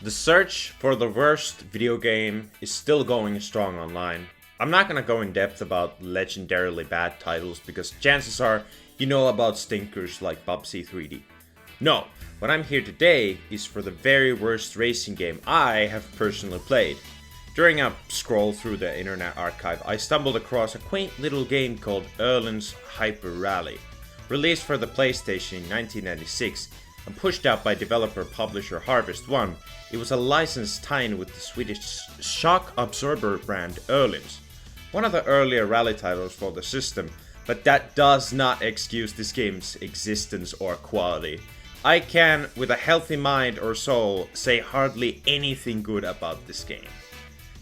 The search for the worst video game is still going strong online. I'm not gonna go in depth about legendarily bad titles because chances are you know about stinkers like PUBG 3D. No, what I'm here today is for the very worst racing game I have personally played. During a scroll through the internet archive, I stumbled across a quaint little game called Öhlins Hyper Rally. Released for the PlayStation in 1996 and pushed out by developer-publisher Harvest One, it was a licensed tie-in with the Swedish shock absorber brand Öhlins. One of the earlier rally titles for the system, but that does not excuse this game's existence or quality. I can, with a healthy mind or soul, say hardly anything good about this game.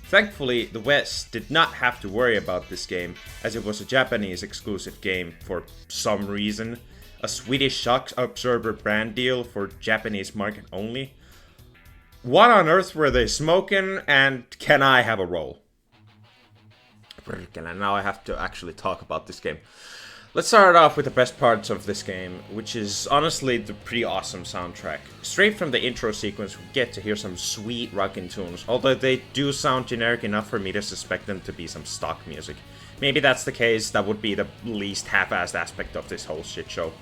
Thankfully, the West did not have to worry about this game, as it was a Japanese exclusive game for some reason. A Swedish shock absorber brand deal for Japanese market only. What on earth were they smoking, and can I have a roll? And now I have to actually talk about this game. Let's start off with the best parts of this game, which is honestly the pretty awesome soundtrack. Straight from the intro sequence, we get to hear some sweet rockin' tunes, although they do sound generic enough for me to suspect them to be some stock music. Maybe that's the case, that would be the least half-assed aspect of this whole shit show.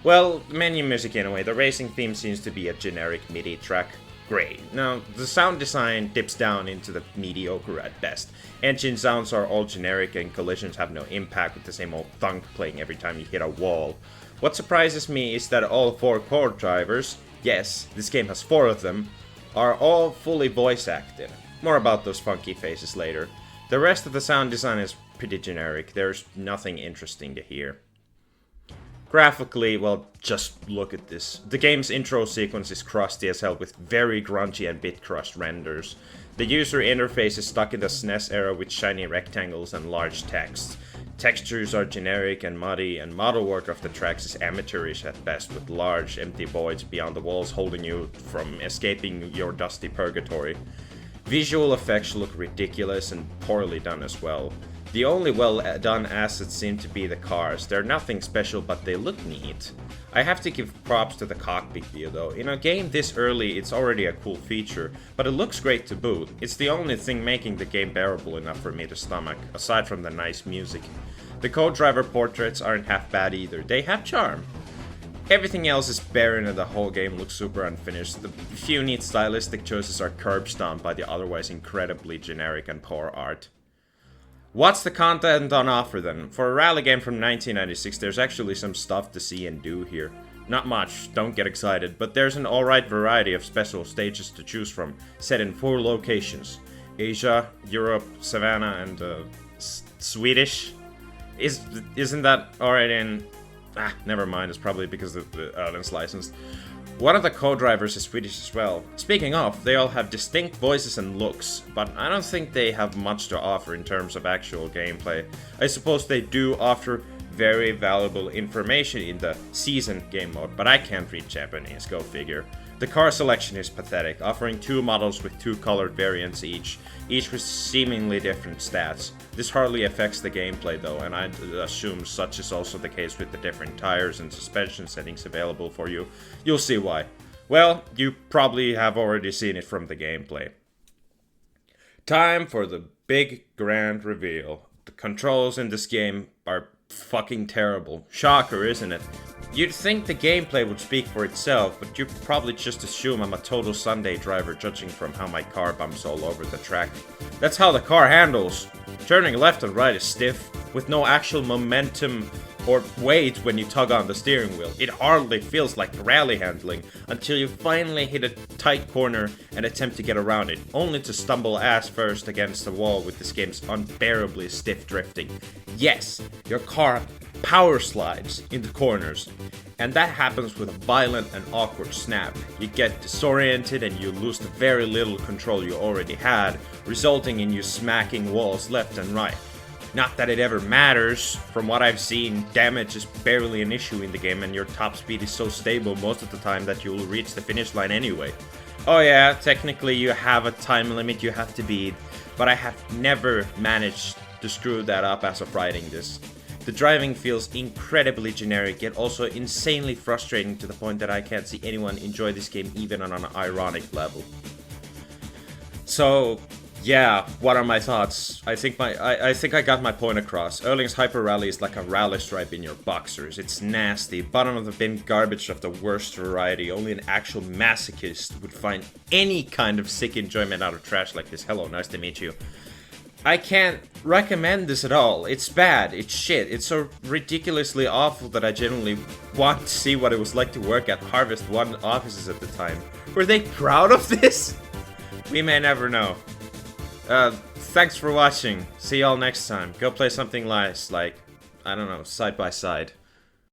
Well, menu music anyway, the racing theme seems to be a generic MIDI track. Great. Now, the sound design dips down into the mediocre at best. Engine sounds are all generic and collisions have no impact with the same old thunk playing every time you hit a wall. What surprises me is that all 4 core drivers, yes, this game has 4 of them, are all fully voice acted. More about those funky faces later. The rest of the sound design is pretty generic, there's nothing interesting to hear. Graphically, well, just look at this. The game's intro sequence is crusty as hell with very grungy and bit-crushed renders. The user interface is stuck in the SNES era with shiny rectangles and large text. Textures are generic and muddy, and model work of the tracks is amateurish at best, with large empty voids beyond the walls holding you from escaping your dusty purgatory. Visual effects look ridiculous and poorly done as well. The only well-done assets seem to be the cars. They're nothing special, but they look neat. I have to give props to the cockpit view though. In a game this early, it's already a cool feature, but it looks great to boot. It's the only thing making the game bearable enough for me to stomach, aside from the nice music. The co-driver portraits aren't half bad either. They have charm. Everything else is barren and the whole game looks super unfinished. The few neat stylistic choices are curb-stomped by the otherwise incredibly generic and poor art. What's the content on offer then? For a rally game from 1996, there's actually some stuff to see and do here. Not much, don't get excited, but there's an alright variety of special stages to choose from, set in 4 locations. Asia, Europe, Savannah, and Swedish? Isn't that alright in... never mind, it's probably because of the Öhlins license. One of the co-drivers is Swedish as well. Speaking of, they all have distinct voices and looks, but I don't think they have much to offer in terms of actual gameplay. I suppose they do offer very valuable information in the season game mode, but I can't read Japanese, go figure. The car selection is pathetic, offering 2 models with 2 colored variants each with seemingly different stats. This hardly affects the gameplay though, and I'd assume such is also the case with the different tires and suspension settings available for you. You'll see why. Well, you probably have already seen it from the gameplay. Time for the big grand reveal. The controls in this game are fucking terrible. Shocker, isn't it? You'd think the gameplay would speak for itself, but you probably just assume I'm a total Sunday driver judging from how my car bumps all over the track. That's how the car handles. Turning left and right is stiff, with no actual momentum or weight when you tug on the steering wheel. It hardly feels like rally handling until you finally hit a tight corner and attempt to get around it, only to stumble ass first against the wall with this game's unbearably stiff drifting. Yes, your car power slides in the corners. And that happens with a violent and awkward snap. You get disoriented and you lose the very little control you already had, resulting in you smacking walls left and right. Not that it ever matters. From what I've seen, damage is barely an issue in the game and your top speed is so stable most of the time that you'll reach the finish line anyway. Oh yeah, technically you have a time limit you have to beat, but I have never managed to screw that up as of writing this. The driving feels incredibly generic, yet also insanely frustrating to the point that I can't see anyone enjoy this game even on an ironic level. So, yeah, what are my thoughts? I think I got my point across. Öhlins Hyper Rally is like a rally stripe in your boxers. It's nasty, bottom of the bin garbage of the worst variety. Only an actual masochist would find any kind of sick enjoyment out of trash like this. Hello, nice to meet you. I can't recommend this at all. It's bad, it's shit, it's so ridiculously awful that I genuinely want to see what it was like to work at Harvest One offices at the time. Were they proud of this? We may never know. Thanks for watching. See y'all next time. Go play something nice, like, I don't know, side by side.